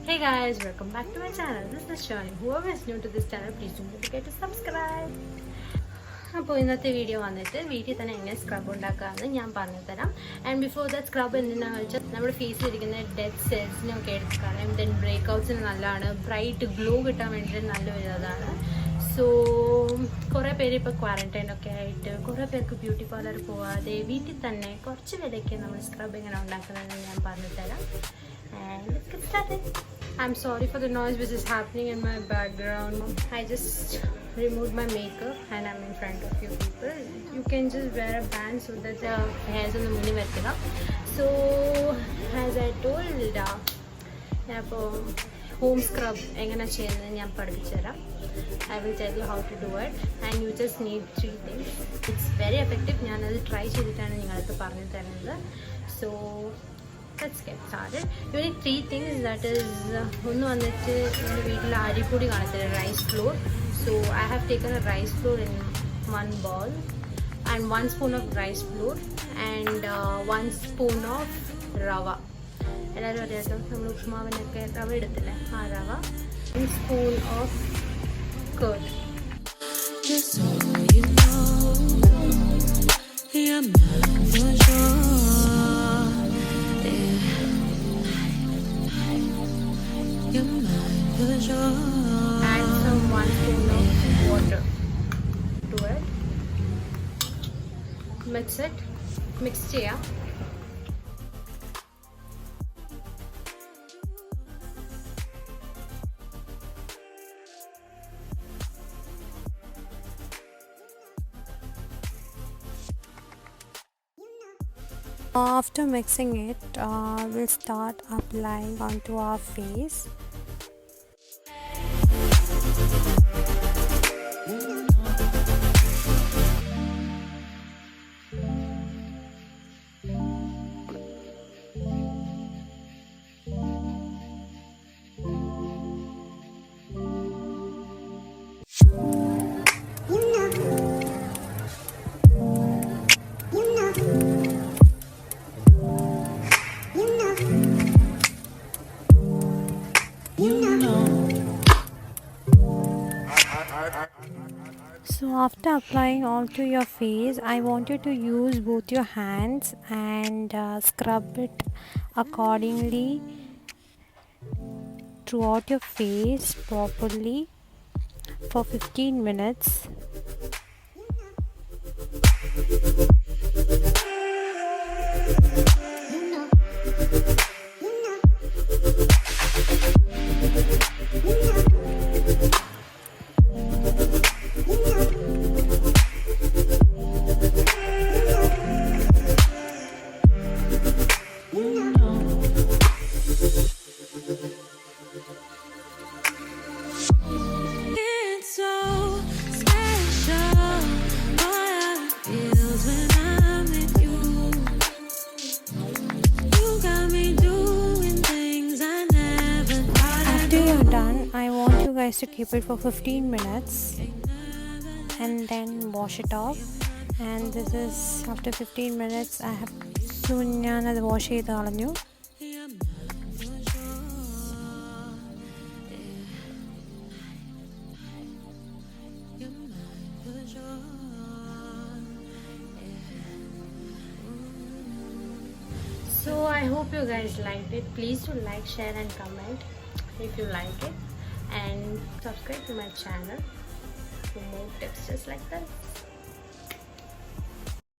Hey guys, welcome back to my channel. This is Shani. Whoever is new to this channel, please don't forget to subscribe. അപ്പോൾ ഇന്നത്തെ video വന്നിട്ട് വീട്ടിൽ തന്നെ എങ്ങനെ scrub ഉണ്ടാക്കാമെന്ന് ഞാൻ പറഞ്ഞു തരാം. ആൻഡ് ബിഫോർ ദാറ്റ് സ്ക്രബ് എന്തിനാണെന്ന് വെച്ചാൽ നമ്മുടെ ഫേസിലിരിക്കുന്ന ഡെഡ് സെൽസിനൊക്കെ എടുത്ത് കളയും. ദെൻ ബ്രേക്ക്ഔട്ട്സിന് നല്ലതാണ്. ബ്രൈറ്റ് ഗ്ലോ കിട്ടാൻ വേണ്ടിയിട്ട് നല്ലൊരു ഇതാണ്. സോ കുറേ പേര് ഇപ്പോൾ ക്വാറന്റൈനൊക്കെ ആയിട്ട് കുറേ പേർക്ക് ബ്യൂട്ടി പാർലർ പോവാതെ വീട്ടിൽ തന്നെ കുറച്ച് വിലയ്ക്ക് നമ്മൾ സ്ക്രബ് എങ്ങനെ ഉണ്ടാക്കുന്നതെന്ന് ഞാൻ പറഞ്ഞു തരാം. And let's get started. I'm sorry for the noise which is happening in my background. I just removed my makeup and I'm in front of you people. You can just wear a band so that the hairs on the muni vertiga. So as I told, home scrub engana cheyunnu njan padhipichu tharam. I will tell you how to do it, and you just need 3 things. It's very effective. njan adu try cheyiditana ningalukku parnu tharunathu. So let's get started. You need 3 things. That is one vanittu ende veetil aripodi kanathile rice flour. So I have taken a rice flour in 1 bowl and 1 spoon of rice flour and 1 spoon of rava. എല്ലാവരും അറിയാമല്ലോ നമ്മൾ ഉപ്മാവിനൊക്കെ റവ എടുത്തില്ലേ, ആ റവ. 1 spoon of curd. Just so you know, you're mine for sure. You're mine for sure. Add some 1 spoon of water to it. Mix ചെയ്യാം. After mixing it, we'll start applying onto our face. So after applying onto your face, I want you to use both your hands and scrub it accordingly throughout your face properly for 15 minutes. To keep it for 15 minutes and then wash it off. And this is after 15 minutes. I have soon njan wash ചെയ്ത് കളഞ്ഞു. So I hope you guys liked it. Please do like, share and comment if you like it. And subscribe to my channel for more tips just like that.